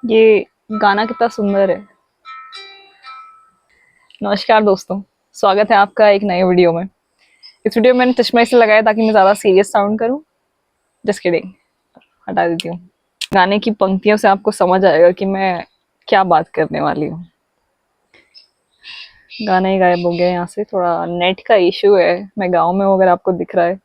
ये गाना कितना सुंदर है। नमस्कार दोस्तों, स्वागत है आपका एक नए वीडियो में। इस वीडियो में मैंने चश्मा इसलिए लगाया ताकि मैं ज़्यादा सीरियस साउंड करूं। जस्ट किडिंग, हटा देती हूँ। गाने की पंक्तियों से आपको समझ आएगा कि मैं क्या बात करने वाली हूँ। गाना ही गायब हो गया यहाँ से, थोड़ा नेट का इशू है। मैं गाँव में हूँ, अगर आपको दिख रहा है।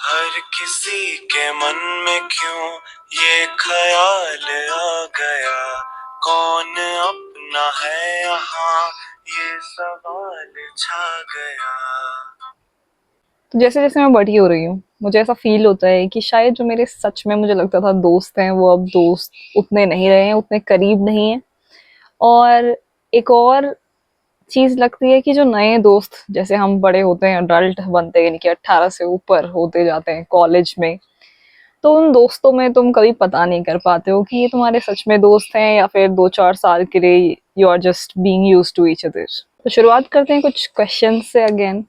हर किसी के मन में क्यों ये ख्याल आ गया, कौन अपना है यहाँ, ये सवाल छा गया। तो जैसे जैसे मैं बड़ी हो रही हूँ, मुझे ऐसा फील होता है कि शायद जो मेरे सच में मुझे लगता था दोस्त हैं, वो अब दोस्त उतने नहीं रहे हैं, उतने करीब नहीं हैं। और एक और चीज़ लगती है कि जो नए दोस्त, जैसे हम बड़े होते हैं, अडल्ट बनते हैं, यानी कि 18 से ऊपर होते जाते हैं कॉलेज में, तो उन दोस्तों में तुम कभी पता नहीं कर पाते हो कि ये तुम्हारे सच में दोस्त हैं या फिर 2-4 साल के लिए you are just being used to each other. तो शुरुआत करते हैं कुछ क्वेश्चन से अगेन।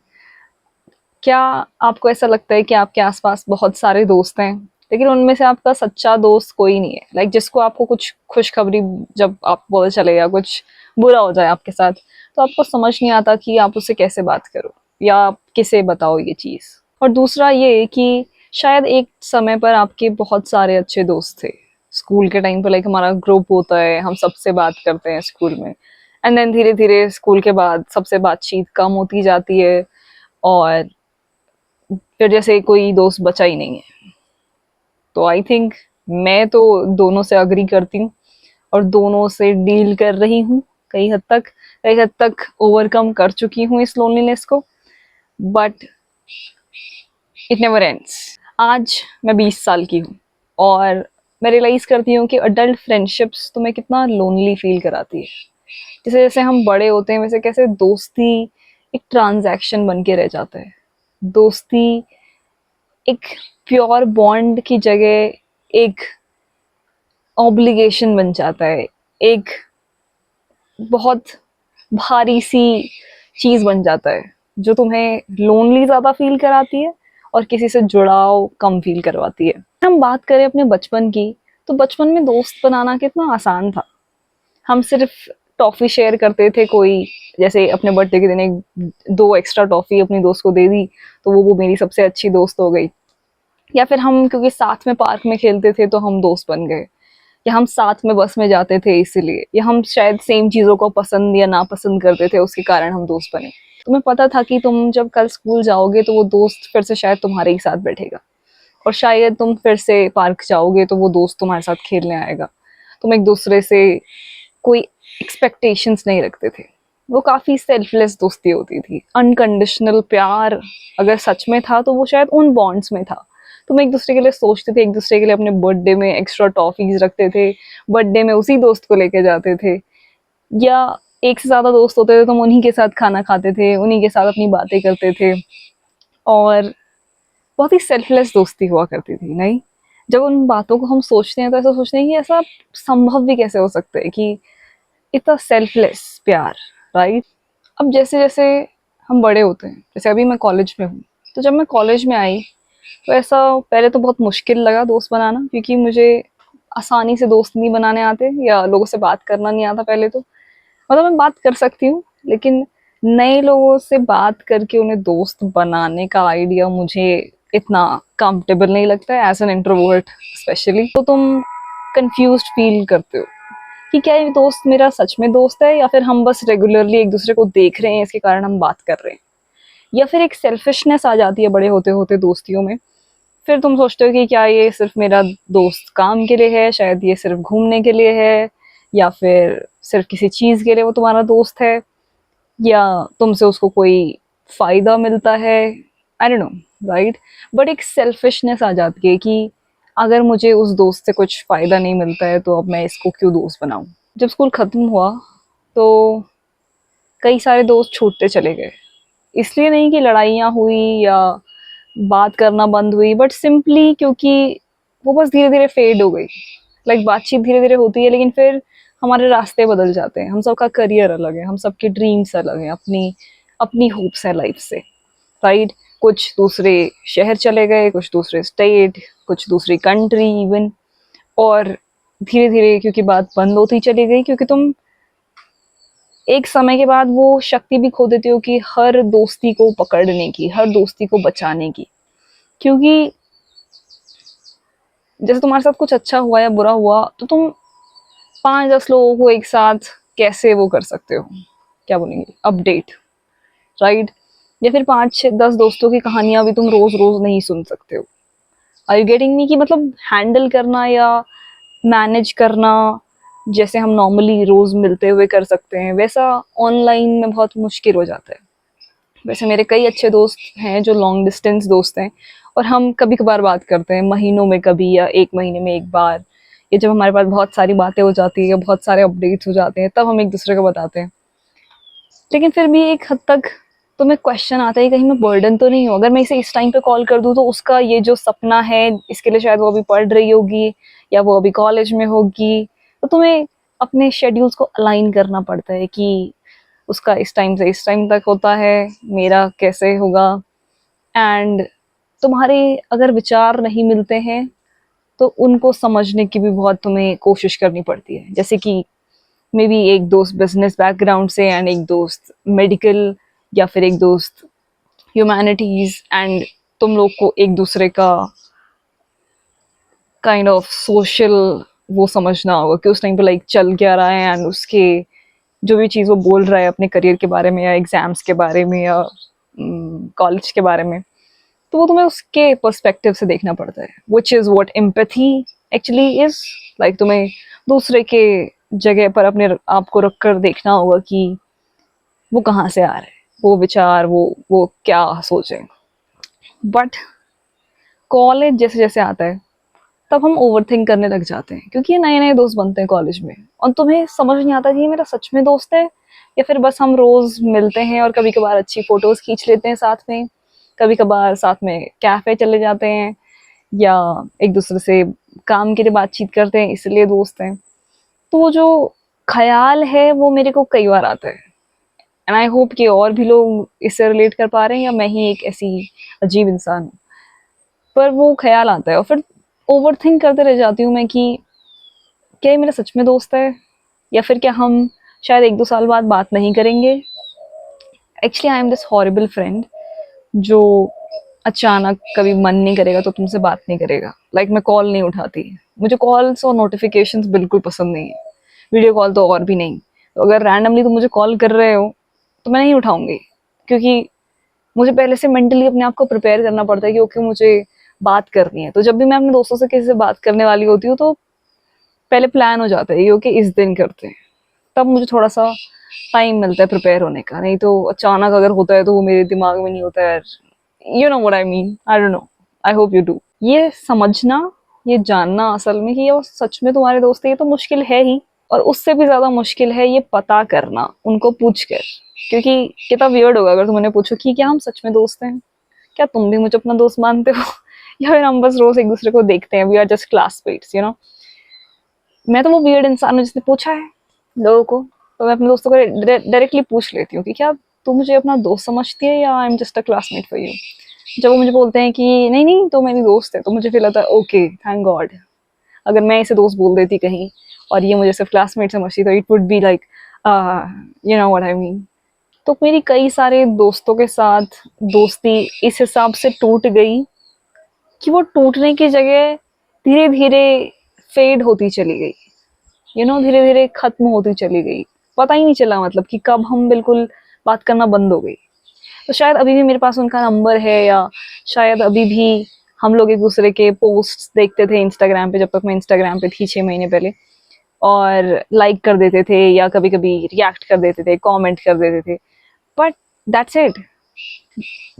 क्या आपको ऐसा लगता है कि आपके आसपास बहुत सारे दोस्त हैं, लेकिन उनमें से आपका सच्चा दोस्त कोई नहीं है? लाइक जिसको आपको कुछ खुशखबरी जब आप पता चले या कुछ बुरा हो जाए आपके साथ, तो आपको समझ नहीं आता कि आप उससे कैसे बात करो या आप किसे बताओ ये चीज़। और दूसरा ये कि शायद एक समय पर आपके बहुत सारे अच्छे दोस्त थे। स्कूल के टाइम पे लाइक हमारा ग्रुप होता है, हम सबसे बात करते हैं स्कूल में। एंड देन धीरे-धीरे स्कूल के बाद सबसे बातचीत कम होती जाती है और फिर जैसे कोई दोस्त बचा ही नहीं है। तो आई थिंक मैं तो दोनों से एग्री करती हूँ और दोनों से डील कर रही हूँ। कई हद तक ओवरकम कर चुकी हूँ इस लोनलीनेस को, बट इट नेवर एंड्स। आज मैं 20 साल की हूँ और मैं रियलाइज़ करती हूँ कि अडल्ट फ्रेंडशिप्स तुम्हें कितना लोनली फील कराती है। जैसे जैसे हम बड़े होते हैं, वैसे कैसे दोस्ती एक ट्रांजैक्शन बन के रह जाता है। दोस्ती एक प्योर बॉन्ड की जगह एक ऑब्लिगेशन बन जाता है, एक बहुत भारी सी चीज़ बन जाता है जो तुम्हें लोनली ज़्यादा फील कराती है और किसी से जुड़ाव कम फील करवाती है। हम बात करें अपने बचपन की, तो बचपन में दोस्त बनाना कितना आसान था। हम सिर्फ टॉफ़ी शेयर करते थे, कोई जैसे अपने बर्थडे के दिन एक 2 एक्स्ट्रा टॉफ़ी अपनी दोस्त को दे दी, तो वो मेरी सबसे अच्छी दोस्त हो गई। या फिर हम क्योंकि साथ में पार्क में खेलते थे तो हम दोस्त बन गए, या हम साथ में बस में जाते थे इसीलिए, या हम शायद सेम चीज़ों को पसंद या नापसंद करते थे, उसके कारण हम दोस्त बने। तुम्हें पता था कि तुम जब कल स्कूल जाओगे तो वो दोस्त फिर से शायद तुम्हारे ही साथ बैठेगा, और शायद तुम फिर से पार्क जाओगे तो वो दोस्त तुम्हारे साथ खेलने आएगा। तुम एक दूसरे से कोई एक्सपेक्टेशंस नहीं रखते थे। वो काफ़ी सेल्फलेस दोस्ती होती थी। अनकंडीशनल प्यार अगर सच में था तो वो शायद उन बॉन्ड्स में था। तुम एक दूसरे के लिए सोचते थे, एक दूसरे के लिए अपने बर्थडे में एक्स्ट्रा टॉफीज रखते थे, बर्थडे में उसी दोस्त को लेके जाते थे, या एक से ज़्यादा दोस्त होते थे, तुम उन्हीं के साथ खाना खाते थे, उन्हीं के साथ अपनी बातें करते थे। और बहुत ही सेल्फलेस दोस्ती हुआ करती थी, नहीं? जब उन बातों को हम सोचते हैं तो ऐसा सोचते हैं कि ऐसा संभव भी कैसे हो सकता है कि इतना सेल्फलेस प्यार, राइट? अब जैसे जैसे हम बड़े होते हैं, जैसे अभी मैं कॉलेज में हूँ, तो जब मैं कॉलेज में आई तो ऐसा पहले तो बहुत मुश्किल लगा दोस्त बनाना, क्योंकि मुझे आसानी से दोस्त नहीं बनाने आते या लोगों से बात करना नहीं आता पहले तो। मतलब मैं बात कर सकती हूँ, लेकिन नए लोगों से बात करके उन्हें दोस्त बनाने का आइडिया मुझे इतना कंफर्टेबल नहीं लगता है, एज एन इंट्रोवर्ट स्पेशली। तो तुम कंफ्यूज्ड फील करते हो कि क्या ये दोस्त मेरा सच में दोस्त है, या फिर हम बस रेगुलरली एक दूसरे को देख रहे हैं इसके कारण हम बात कर रहे हैं। या फिर एक सेल्फिशनेस आ जाती है बड़े होते होते दोस्तियों में। फिर तुम सोचते हो कि क्या ये सिर्फ मेरा दोस्त काम के लिए है, शायद ये सिर्फ घूमने के लिए है, या फिर सिर्फ किसी चीज़ के लिए वो तुम्हारा दोस्त है, या तुमसे उसको कोई फ़ायदा मिलता है, आई डोंट नो, राइट? बट एक सेल्फिशनेस आ जाती है कि अगर मुझे उस दोस्त से कुछ फ़ायदा नहीं मिलता है तो अब मैं इसको क्यों दोस्त बनाऊँ। जब स्कूल ख़त्म हुआ तो कई सारे दोस्त छूटते चले गए। इसलिए नहीं कि लड़ाइयाँ हुई या बात करना बंद हुई, बट सिंपली क्योंकि वो बस धीरे-धीरे फेड हो गई। लाइक बातचीत धीरे-धीरे होती है, लेकिन फिर हमारे रास्ते बदल जाते हैं। हम सबका करियर अलग है, हम सबके ड्रीम्स अलग हैं, अपनी अपनी होप्स हैं लाइफ से, राइट। कुछ दूसरे शहर चले गए, कुछ दूसरे स्टेट, कुछ दूसरी कंट्री इवन। और धीरे धीरे क्योंकि बात बंद होती चली गई, क्योंकि तुम एक समय के बाद वो शक्ति भी खो देते हो कि हर दोस्ती को पकड़ने की, हर दोस्ती को बचाने की। क्योंकि जैसे तुम्हारे साथ कुछ अच्छा हुआ या बुरा हुआ तो तुम 5-10 लोगों को एक साथ कैसे वो कर सकते हो, क्या बोलेंगे, अपडेट, राइट। या फिर 5-10 दोस्तों की कहानियां भी तुम रोज रोज नहीं सुन सकते हो। Are you getting me? कि मतलब हैंडल करना या मैनेज करना जैसे हम नॉर्मली रोज मिलते हुए कर सकते हैं, वैसा ऑनलाइन में बहुत मुश्किल हो जाता है। वैसे मेरे कई अच्छे दोस्त हैं जो लॉन्ग डिस्टेंस दोस्त हैं, और हम कभी कभार बात करते हैं, महीनों में कभी या 1 महीने में एक बार। ये जब हमारे पास बहुत सारी बातें हो जाती है, बहुत सारे अपडेट्स हो जाते हैं, तब हम एक दूसरे को बताते हैं। लेकिन फिर भी एक हद तक तुम्हें क्वेश्चन आता है कहीं मैं बर्डन तो नहीं हूँ। अगर मैं इसे इस टाइम पे कॉल कर दूँ तो उसका ये जो सपना है इसके लिए शायद वो अभी पढ़ रही होगी या वो अभी कॉलेज में होगी, तो तुम्हें अपने शेड्यूल्स को अलाइन करना पड़ता है कि उसका इस टाइम से इस टाइम तक होता है, मेरा कैसे होगा। एंड तुम्हारे अगर विचार नहीं मिलते हैं तो उनको समझने की भी बहुत तुम्हें कोशिश करनी पड़ती है। जैसे कि मे बी एक दोस्त बिजनेस बैकग्राउंड से एंड एक दोस्त मेडिकल, या फिर एक दोस्त ह्यूमैनिटीज, एंड तुम लोग को एक दूसरे का काइंड ऑफ सोशल वो समझना होगा कि उस टाइम पे लाइक चल क्या रहा है, एंड उसके जो भी चीज़ वो बोल रहा है अपने करियर के बारे में या एग्जाम्स के बारे में या कॉलेज के बारे में, तो वो तुम्हें उसके पर्सपेक्टिव से देखना पड़ता है। Which is what empathy actually is, like तुम्हें दूसरे के जगह पर अपने आप को रख कर देखना होगा कि वो कहाँ से आ रहे हैं, वो विचार, वो क्या सोचे। बट कॉलेज जैसे जैसे आता है तब हम ओवर थिंक करने लग जाते हैं, क्योंकि ये नए नए दोस्त बनते हैं कॉलेज में, और तुम्हें समझ नहीं आता कि ये मेरा सच में दोस्त है या फिर बस हम रोज मिलते हैं और कभी कभार अच्छी फोटोज खींच लेते हैं साथ में, कभी कभार साथ में कैफे चले जाते हैं, या एक दूसरे से काम के लिए बातचीत करते हैं इसलिए दोस्त हैं। तो वो जो ख्याल है वो मेरे को कई बार आता है, एंड आई होप कि और भी लोग इससे रिलेट कर पा रहे हैं या मैं ही एक ऐसी अजीब इंसान हूँ। पर वो ख्याल आता है और फिर ओवर थिंक करते रह जाती हूँ मैं कि क्या ये मेरा सच में दोस्त है, या फिर क्या हम शायद 1-2 साल बाद बात नहीं करेंगे। Actually I am this horrible friend जो अचानक कभी मन नहीं करेगा तो तुमसे बात नहीं करेगा। लाइक मैं कॉल नहीं उठाती, मुझे कॉल्स और नोटिफिकेशंस बिल्कुल पसंद नहीं है, वीडियो कॉल तो और भी नहीं। तो अगर रैंडमली तुम मुझे कॉल कर रहे हो तो मैं नहीं उठाऊंगी, क्योंकि मुझे पहले से मेंटली अपने आप को प्रिपेयर करना पड़ता है कि ओके मुझे बात करनी है। तो जब भी मैं अपने दोस्तों से किसी से बात करने वाली होती हूँ तो पहले प्लान हो जाता है ये ओके इस दिन करते हैं, तब मुझे थोड़ा सा टाइम मिलता है प्रिपेयर होने का। नहीं तो अचानक अगर होता है तो वो मेरे दिमाग में नहीं होता है। You know what I mean, I don't no, I hope you do. ये समझना, ये जानना असल में कि ये वो सच में तुम्हारे दोस्त है, ये तो मुश्किल है ही, और उससे भी ज्यादा मुश्किल है ये पता करना उनको पूछ कर। क्योंकि कितना वियर्ड होगा अगर तुम उन्हें पूछो कि क्या हम सच में दोस्त हैं, क्या तुम भी मुझे अपना दोस्त मानते हो या फिर हम बस रोज एक दूसरे को देखते हैं, we are just classmates, you know. मैं तो वो वियर्ड इंसान हूँ जिसने पूछा है लोगों को। तो मैं अपने दोस्तों को डायरेक्टली पूछ लेती हूँ कि क्या तू मुझे अपना दोस्त समझती है या I am just a classmate for you. जब वो मुझे बोलते हैं कि नहीं नहीं तो मेरी दोस्त है, तो मुझे फील होता है ओके थैंक गॉड। अगर मैं इसे दोस्त बोल देती कहीं और ये मुझे सिर्फ क्लासमेट समझती तो it would be like you know what I mean. तो मेरी कई सारे दोस्तों के साथ दोस्ती इस हिसाब से टूट गई कि वो टूटने की जगह धीरे धीरे फेड होती चली गई, यू नो, धीरे धीरे खत्म होती चली गई। पता ही नहीं चला मतलब कि कब हम बिल्कुल बात करना बंद हो गई। तो शायद अभी भी मेरे पास उनका नंबर है, या शायद अभी भी हम लोग एक दूसरे के पोस्ट देखते थे इंस्टाग्राम पे, जब तक मैं इंस्टाग्राम पे थी 6 महीने पहले, और लाइक कर देते थे या कभी कभी रिएक्ट कर देते थे, कमेंट कर देते थे। But that's it.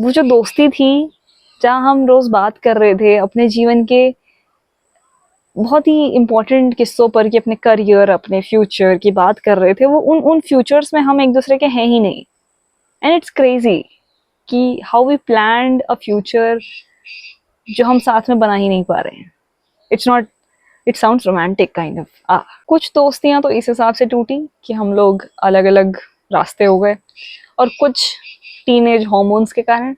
वो जो दोस्ती थी जहाँ हम रोज बात कर रहे थे अपने जीवन के बहुत ही इम्पोर्टेंट किस्सों पर, कि अपने करियर अपने फ्यूचर की बात कर रहे थे, वो उन उन फ्यूचर्स में हम एक दूसरे के हैं ही नहीं। एंड इट्स क्रेजी कि how we planned a future जो हम साथ में बना ही नहीं पा रहे हैं। It's not, it sounds romantic kind of. कुछ दोस्तियां तो इस हिसाब से टूटी कि हम लोग अलग अलग रास्ते हो गए, और कुछ टीनेज हॉर्मोन्स के कारण,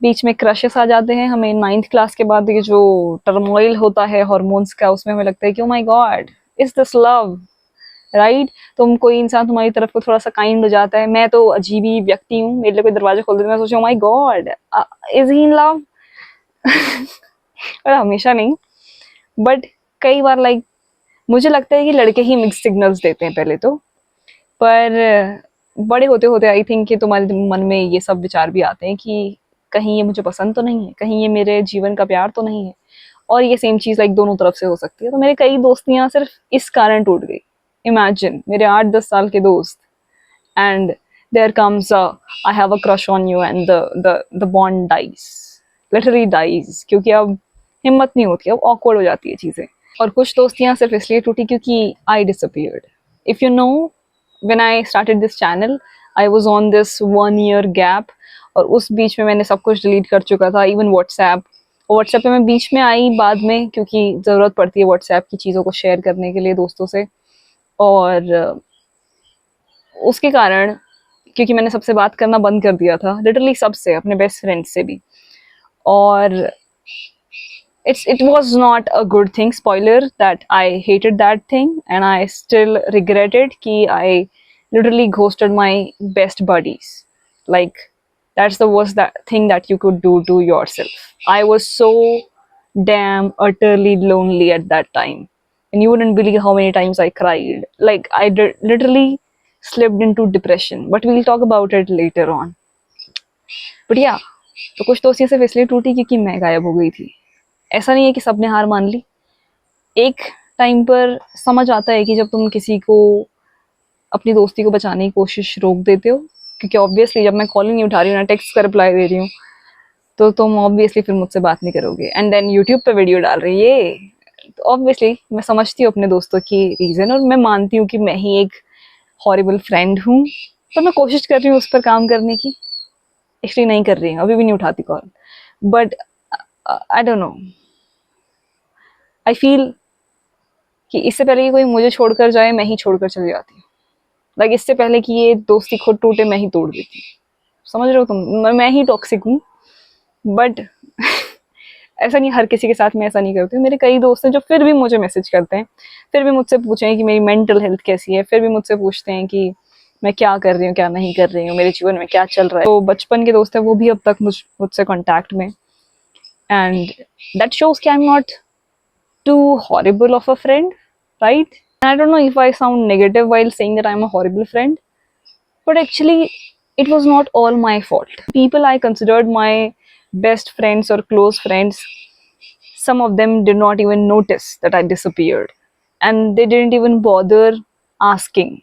बीच में क्रशेस आ जाते हैं हमें 9th क्लास के बाद। ये जो टर्मोइल होता है हॉर्मोन्स का, उसमें हमें लगता है कि ओ my God, is this love, right? तुम कोई इंसान तुम्हारी तरफ को थोड़ा सा काइंड हो जाता है। मैं तो अजीब ही व्यक्ति हूँ, मेरे लिए कोई दरवाजा खोल देता है मैं सोचूं my God, is he in love? और हमेशा नहीं, बट कई बार लाइक मुझे लगता है कि लड़के ही मिक्स सिग्नल्स देते हैं पहले तो, पर बड़े होते होते आई थिंक कि तुम्हारे मन में ये सब विचार भी आते हैं कि कहीं ये मुझे पसंद तो नहीं है, कहीं ये मेरे जीवन का प्यार तो नहीं है। और ये सेम चीज़ लाइक दोनों तरफ से हो सकती है। तो मेरे कई दोस्तियाँ सिर्फ इस कारण टूट गई। इमेजिन मेरे 8-10 साल के दोस्त, and there comes I have a crush on you and the bond dies, literally dies, क्योंकि अब हिम्मत नहीं होती, अब ऑकवर्ड हो जाती है चीज़ें। और कुछ दोस्तियाँ सिर्फ इसलिए टूटी क्योंकि I disappeared. If you know, when I started this channel, I was on this 1 year gap, और उस बीच में मैंने सब कुछ डिलीट कर चुका था, इवन व्हाट्सएप। और व्हाट्सएप पे मैं बीच में आई बाद में, क्योंकि ज़रूरत पड़ती है व्हाट्सएप की चीज़ों को शेयर करने के लिए दोस्तों से। और उसके कारण, क्योंकि मैंने सबसे बात करना बंद कर दिया था, लिटरली सबसे, अपने बेस्ट फ्रेंड से भी। और it was not a good thing, spoiler, that I hated that thing and I still regret it कि I literally ghosted my best buddies. Like, that's the worst thing that you could do to yourself. I was so damn utterly lonely at that time, and you wouldn't believe how many times I cried. Like, I literally slipped into depression, but we'll talk about it later on. But yeah, तो कुछ दोस्तियाँ सिर्फ इसलिए टूटी क्योंकि मैं गायब हो गई थी। ऐसा नहीं है कि सबने हार मान ली। एक टाइम पर समझ आता है कि जब तुम किसी को अपनी दोस्ती को बचाने की कोशिश रोक देते हो, क्योंकि ऑब्वियसली जब मैं कॉल नहीं उठा रही हूँ ना टेक्स्ट का रिप्लाई दे रही हूँ, तो तुम ऑब्वियसली फिर मुझसे बात नहीं करोगे। एंड देन यूट्यूब पे वीडियो डाल रही है ये, तो ऑब्वियसली मैं समझती हूँ अपने दोस्तों की रीज़न, और मैं मानती हूँ कि मैं ही एक हॉरिबल फ्रेंड हूँ। तो मैं कोशिश कर रही हूँ उस पर काम करने की। एक्चुअली नहीं कर रही हूँ, अभी भी नहीं उठाती call, but I don't no, I feel कि इससे पहले कि कोई मुझे छोड़कर जाए, मैं ही छोड़कर चली जाती हूँ। लाइक इससे पहले कि ये दोस्ती खुद टूटे, मैं ही तोड़ देती हूँ। समझ रहे हो तुम? मैं ही टॉक्सिक हूँ, बट ऐसा नहीं, हर किसी के साथ मैं ऐसा नहीं करती हूँ। मेरे कई दोस्त हैं जो फिर भी मुझे मैसेज करते हैं, फिर भी मुझझसे पूछें कि मेरी मेंटल हेल्थ कैसी है, फिर भी मुझसे पूछते हैं कि मैं क्या कर रही हूँ, क्या नहीं कर रही हूँ, मेरे जीवन में क्या चल रहा है। तो बचपन के दोस्त हैं, वो भी अब तक मुझसे कॉन्टैक्ट में, एंड दैट शोज कि I am not too horrible of a friend, right? And I don't know if I sound negative while saying that I'm a horrible friend, but actually, it was not all my fault. People I considered my best friends or close friends, some of them did not even notice that I disappeared, and they didn't even bother asking.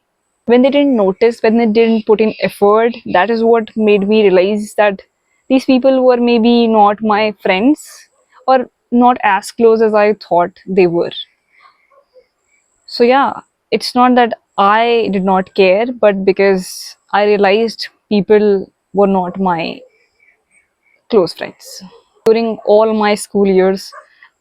When they didn't notice, when they didn't put in effort, that is what made me realize that these people were maybe not my friends, or not as close as I thought they were. So yeah, it's not that I did not care, but because I realized people were not my close friends. During all my school years,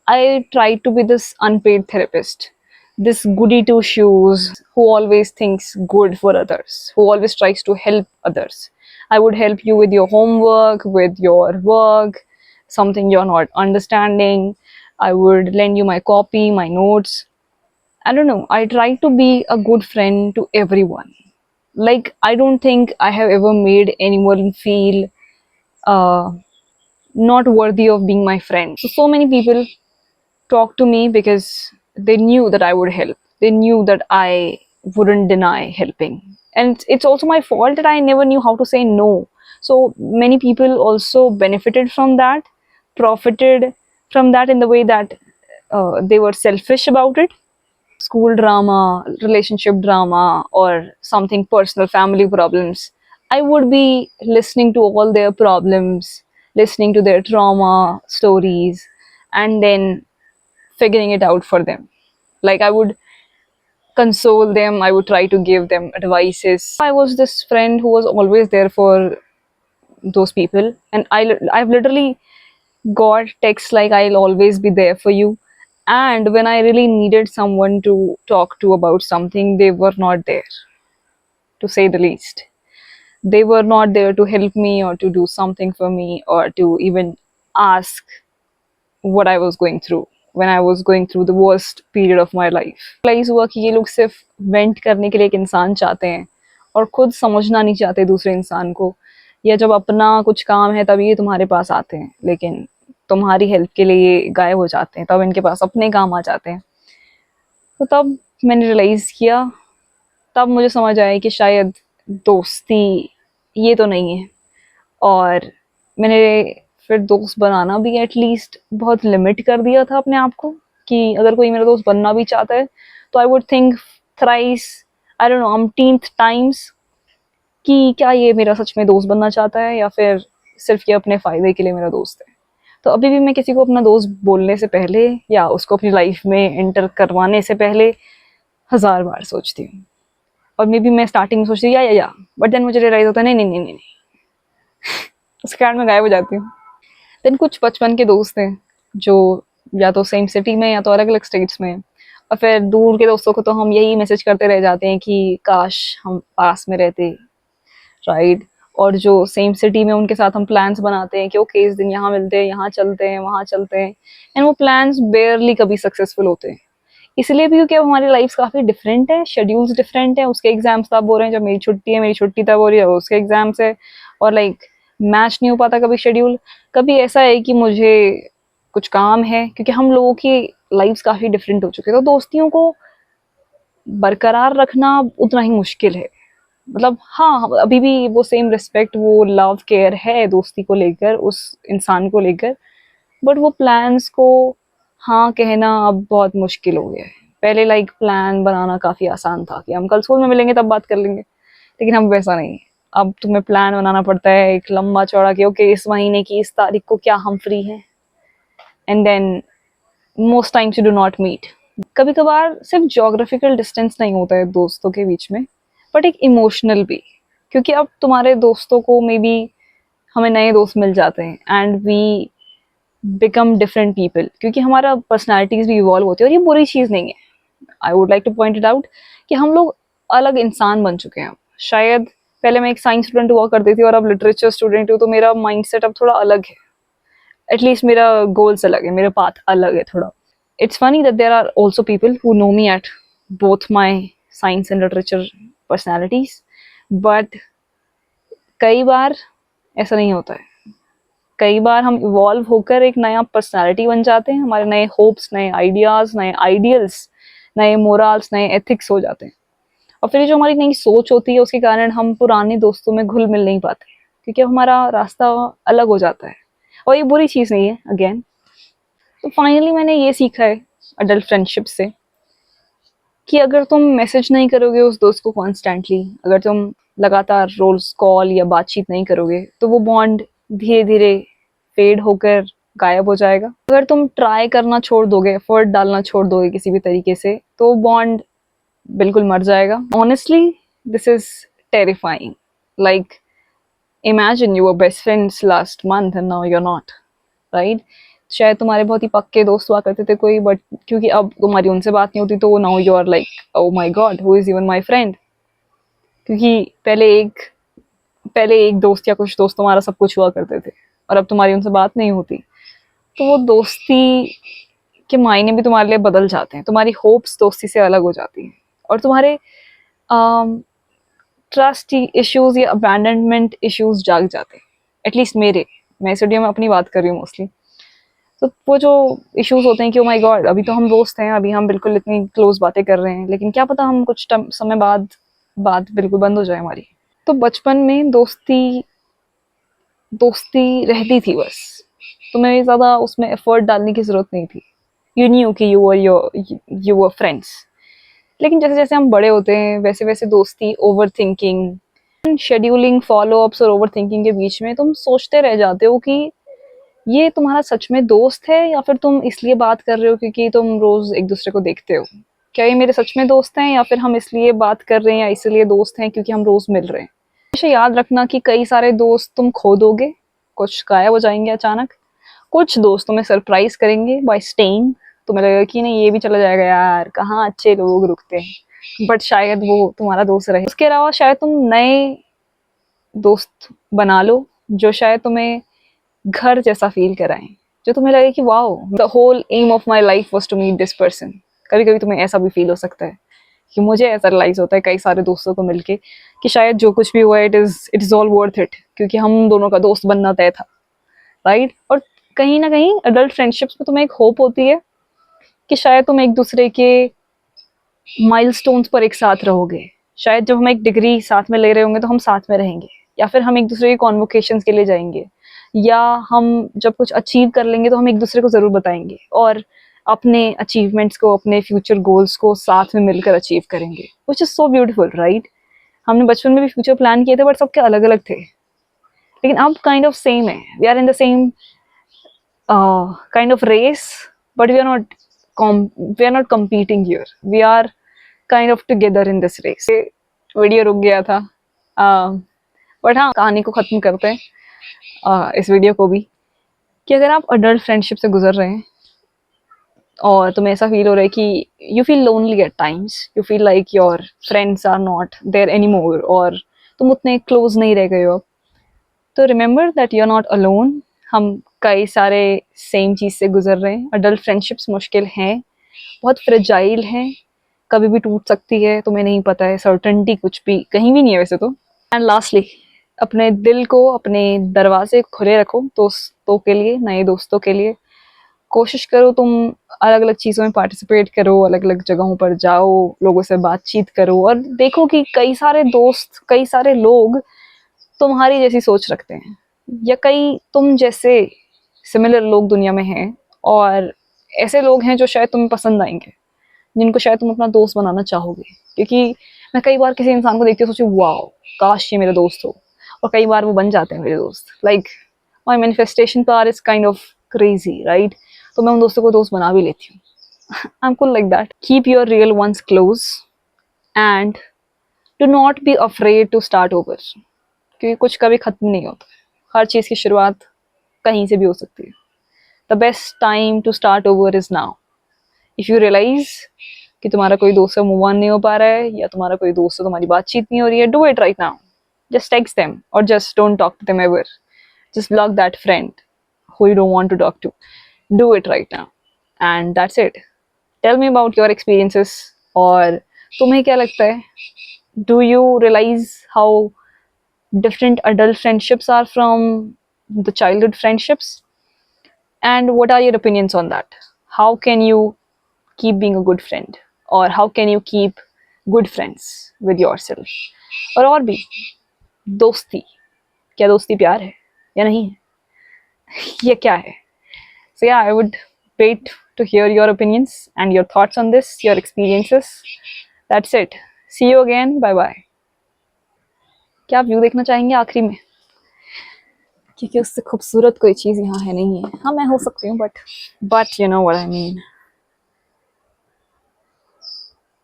I tried to be this unpaid therapist, this goody two shoes who always thinks good for others, who always tries to help others. I would help you with your homework, with your work, something you're not understanding. I would lend you my copy, my notes. I don't know. I try to be a good friend to everyone. Like, I don't think I have ever made anyone feel uh, not worthy of being my friend. So many people talk to me because they knew that I would help. They knew that I wouldn't deny helping. And it's also my fault that I never knew how to say no. So many people also benefited from that, profited from that in the way that they were selfish about it. School drama, relationship drama, or something personal, family problems, I would be listening to all their problems, listening to their trauma stories, and then figuring it out for them. Like, I would console them, I would try to give them advices. I was this friend who was always there for those people, and I've literally got texts like, I'll always be there for you. And when I really needed someone to talk to about something, they were not there, to say the least. they were not there to help me or to do something for me or to even ask what I was going through when I was going through the worst period of my life. Realise हुआ कि ये लोग सिर्फ went करने के लिए एक इंसान चाहते हैं और खुद समझना नहीं चाहते दूसरे इंसान को, या जब अपना कुछ काम है तभी ये तुम्हारे पास आते हैं, लेकिन तुम्हारी हेल्प के लिए ये गायब हो जाते हैं, तब इनके पास अपने काम आ जाते हैं। तो तब मैंने रियलाइज़ किया, तब मुझे समझ आया कि शायद दोस्ती ये तो नहीं है। और मैंने फिर दोस्त बनाना भी एटलीस्ट बहुत लिमिट कर दिया था अपने आप को, कि अगर कोई मेरा दोस्त बनना भी चाहता है तो I would think thrice, I don't know, umpteenth times कि क्या ये मेरा सच में दोस्त बनना चाहता है या फिर सिर्फ ये अपने फ़ायदे के लिए मेरा दोस्त है। तो अभी भी मैं किसी को अपना दोस्त बोलने से पहले या उसको अपनी लाइफ में एंटर करवाने से पहले 1000 बार सोचती हूँ। और मे बी मैं स्टार्टिंग में सोचती हूँ या बट देन मुझे रियलाइज़ होता है नहीं नहीं नहीं नहीं, उसके कारण मैं गायब हो जाती हूँ। देन कुछ बचपन के दोस्त हैं जो या तो सेम सिटी में या तो अलग अलग स्टेट्स में, और फिर दूर के दोस्तों को तो हम यही मैसेज करते रह जाते हैं कि काश हम पास में रहते, राइट। और जो सेम सिटी में उनके साथ हम प्लान्स बनाते हैं कि ओके इस दिन यहाँ मिलते हैं, यहाँ चलते हैं, वहाँ चलते हैं, एंड वो प्लान्स बेयरली कभी सक्सेसफुल होते हैं। इसलिए भी क्योंकि अब हमारी लाइफ काफ़ी डिफरेंट है, शेड्यूल्स डिफरेंट है। उसके एग्जाम्स तब हो रहे हैं जब मेरी छुट्टी है, मेरी छुट्टी तब हो रही है उसके एग्जाम्स है, और लाइक मैच नहीं हो पाता कभी शेड्यूल। कभी ऐसा है कि मुझे कुछ काम है, क्योंकि हम लोगों की लाइफ्स काफ़ी डिफरेंट हो चुके हैं, तो दोस्तियों को बरकरार रखना उतना ही मुश्किल है। मतलब हाँ, अभी भी वो सेम रिस्पेक्ट, वो लव केयर है दोस्ती को लेकर, उस इंसान को लेकर, बट वो प्लान्स को हाँ कहना अब बहुत मुश्किल हो गया है। पहले लाइक प्लान बनाना काफ़ी आसान था कि हम कल स्कूल में मिलेंगे तब बात कर लेंगे, लेकिन अब वैसा नहीं है। अब तुम्हें प्लान बनाना पड़ता है एक लंबा चौड़ा कि ओके इस महीने की इस तारीख को क्या हम फ्री हैं, and then most times you do not meet. कभी कभार सिर्फ जोग्राफिकल डिस्टेंस नहीं होता है दोस्तों के बीच में, बट एक इमोशनल भी, क्योंकि अब तुम्हारे दोस्तों को मे बी हमें नए दोस्त मिल जाते हैं and we become different people, क्योंकि हमारा पर्सनैलिटीज़ भी इवॉल्व होती है, और ये बुरी चीज़ नहीं है। I would like two point it out कि हम लोग अलग इंसान बन चुके हैं। शायद पहले मैं एक साइंस स्टूडेंट हुआ करती थी और अब लिटरेचर स्टूडेंट हूँ, तो मेरा माइंडसेट अब थोड़ा अलग है। एटलीस्ट मेरा गोल्स अलग है, मेरा पाथ अलग है थोड़ा। It's funny that there are also people who know me at both my science and literature personalities, but कई बार ऐसा नहीं होता है। कई बार हम इवॉल्व होकर एक नया पर्सनालिटी बन जाते हैं, हमारे नए होप्स, नए आइडियाज़, नए आइडियल्स, नए मोरल्स, नए एथिक्स हो जाते हैं, और फिर जो हमारी नई सोच होती है उसके कारण हम पुराने दोस्तों में घुल मिल नहीं पाते, क्योंकि हमारा रास्ता अलग हो जाता है। और ये बुरी चीज़ नहीं है अगेन। तो फाइनली मैंने ये सीखा है अडल्ट फ्रेंडशिप से कि अगर तुम मैसेज नहीं करोगे उस दोस्त को कॉन्स्टेंटली, अगर तुम लगातार रोज कॉल या बातचीत नहीं करोगे, तो वो बॉन्ड धीरे धीरे फेड होकर गायब हो जाएगा। अगर तुम ट्राई करना छोड़ दोगे, एफर्ट डालना छोड़ दोगे किसी भी तरीके से, तो बॉन्ड बिल्कुल मर जाएगा। Honestly this is terrifying. Like imagine you were best friends last month and now you are not, right. शायद तुम्हारे बहुत ही पक्के दोस्त हुआ करते थे कोई, बट क्योंकि अब तुम्हारी उनसे बात नहीं होती तो now you are like oh my god who is even my friend. क्योंकि पहले एक दोस्त या कुछ दोस्त तुम्हारा सब कुछ हुआ करते थे, और अब तुम्हारी उनसे बात नहीं होती, तो वो दोस्ती के मायने भी तुम्हारे लिए बदल जाते हैं। तुम्हारी होप्स दोस्ती से अलग हो जाती हैं, और तुम्हारे ट्रस्ट इश्यूज या अबैंडनमेंट इश्यूज जाग जाते हैं। एटलीस्ट मैं स्टूडियो में अपनी बात कर रही हूँ मोस्टली। तो वो जो इश्यूज होते हैं कि ओ माय गॉड अभी तो हम दोस्त हैं, अभी हम बिल्कुल इतनी क्लोज बातें कर रहे हैं, लेकिन क्या पता हम कुछ समय बाद बात बिल्कुल बंद हो जाए हमारी। तो बचपन में दोस्ती दोस्ती रहती थी बस, तुम्हें ज़्यादा उसमें एफर्ट डालने की ज़रूरत नहीं थी। यू न्यू कि यू वर फ्रेंड्स। लेकिन जैसे जैसे हम बड़े होते हैं वैसे वैसे दोस्ती over thinking, scheduling, follow ups और ओवर थिंकिंग के बीच में तुम सोचते रह जाते हो कि ये तुम्हारा सच में दोस्त है या फिर तुम इसलिए बात कर रहे हो क्योंकि तुम रोज एक दूसरे को देखते हो। क्या ये मेरे सच में दोस्त हैं, या फिर हम इसलिए बात कर रहे हैं या इसलिए दोस्त हैं क्योंकि हम रोज मिल रहे हैं। हमेशा याद रखना कि कई सारे दोस्त तुम खो दोगे, कुछ गायब हो जाएंगे अचानक, कुछ दोस्त तुम्हें सरप्राइज करेंगे बाय स्टेइंग। तुम्हें लगेगा कि नहीं ये भी चला जाएगा यार, कहाँ अच्छे लोग रुकते हैं, बट शायद वो तुम्हारा दोस्त रहे। उसके अलावा शायद तुम नए दोस्त बना लो जो शायद तुम्हें घर जैसा फील कराएं, जो तुम्हें लगे कि wow the whole aim of my life was to meet this person. कभी कभी तुम्हें ऐसा भी फील हो सकता है कि मुझे ऐसा रियलाइज होता है कई सारे दोस्तों को मिलके कि शायद जो कुछ भी हुआ it is all worth it, क्योंकि हम दोनों का दोस्त बनना तय था, राइट। और कहीं ना कहीं अडल्ट फ्रेंडशिप्स में तुम्हें एक होप होती है कि शायद तुम एक दूसरे के माइलस्टोन्स पर एक साथ रहोगे। शायद जब हम एक डिग्री साथ में ले रहे होंगे तो हम साथ में रहेंगे, या फिर हम एक दूसरे के कॉन्वोकेशंस के लिए जाएंगे, या हम जब कुछ अचीव कर लेंगे तो हम एक दूसरे को ज़रूर बताएंगे और अपने अचीवमेंट्स को, अपने फ्यूचर गोल्स को साथ में मिलकर अचीव करेंगे, which is so beautiful, right. हमने बचपन में भी फ्यूचर प्लान किए थे बट सबके अलग अलग थे, लेकिन अब काइंड ऑफ सेम है। We are in the same kind of race, but we are not competing here. We are kind of together in this race. Video रुक गया था, बट हाँ, कहानी को ख़त्म करते हैं, इस वीडियो को भी, कि अगर आप अडल्ट फ्रेंडशिप से गुजर रहे हैं और तुम्हें ऐसा फील हो रहा है कि you feel lonely at times, you feel like your friends are not there any more, और तुम उतने क्लोज नहीं रह गए हो, तो remember that you are not alone. हम कई सारे सेम चीज़ से गुजर रहे हैं। अडल्ट फ्रेंडशिप्स मुश्किल हैं, बहुत फ्रेजाइल हैं, कभी भी टूट सकती है, तुम्हें नहीं पता है, सर्टेनिटी कुछ भी कहीं भी नहीं है वैसे तो। एंड लास्टली, अपने दिल को, अपने दरवाजे खुले रखो दोस्तों के लिए, नए दोस्तों के लिए। कोशिश करो तुम अलग अलग चीज़ों में पार्टिसिपेट करो, अलग अलग जगहों पर जाओ, लोगों से बातचीत करो, और देखो कि कई सारे दोस्त, कई सारे लोग तुम्हारी जैसी सोच रखते हैं, या कई तुम जैसे सिमिलर लोग दुनिया में हैं, और ऐसे लोग हैं जो शायद तुम्हें पसंद आएंगे, जिनको शायद तुम अपना दोस्त बनाना चाहोगे। क्योंकि मैं कई बार किसी इंसान को देखती हूँ, सोचती हूँ वाओ काश ये मेरा दोस्त हो, और कई बार वो बन जाते हैं मेरे दोस्त। Like my manifestation power is kind of crazy, right. तो मैं उन दोस्तों को दोस्त बना भी लेती हूँ। I am cool like that. Keep your real ones close and do not be afraid to start over, क्योंकि कुछ कभी खत्म नहीं होता, हर चीज़ की शुरुआत कहीं से भी हो सकती है। The best time to start over is now. If you realise कि तुम्हारा कोई दोस्त से मूव ऑन नहीं हो पा रहा है, या तुम्हारा कोई दोस्त से तुम्हारी बातचीत नहीं हो रही है, do it right now. Just text them, और just don't talk to them ever. Just block that friend who you don't want to talk to. Do it right now. And that's it. Tell me about your experiences. और तुम्हें क्या लगता है? Do you realize how different adult friendships are from the childhood friendships? And what are your opinions on that? How can you keep being a good friend? Or how can you keep good friends with yourself? और भी, दोस्ती, क्या दोस्ती प्यार है या नहीं है? ये क्या है? So yeah, I would wait to hear your opinions and your thoughts on this, your experiences. That's it. See you again. Bye bye. क्या आप व्यू देखना चाहेंगे आखिरी में? क्योंकि उससे खूबसूरत कोई चीज़ यहाँ है नहीं है। हाँ, मैं हो सकती हूँ, but you know what I mean.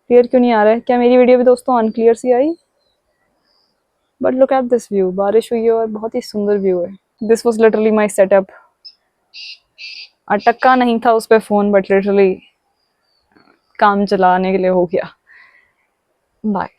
Clear क्यों नहीं आ रहा है? क्या मेरी वीडियो भी दोस्तों अनक्लियर सी आई? But look at this view, बारिश हुई है और बहुत ही सुंदर व्यू है। This was literally my setup. अटका नहीं था उस पर फ़ोन, बट लिटरली काम चलाने के लिए हो गया। बाय।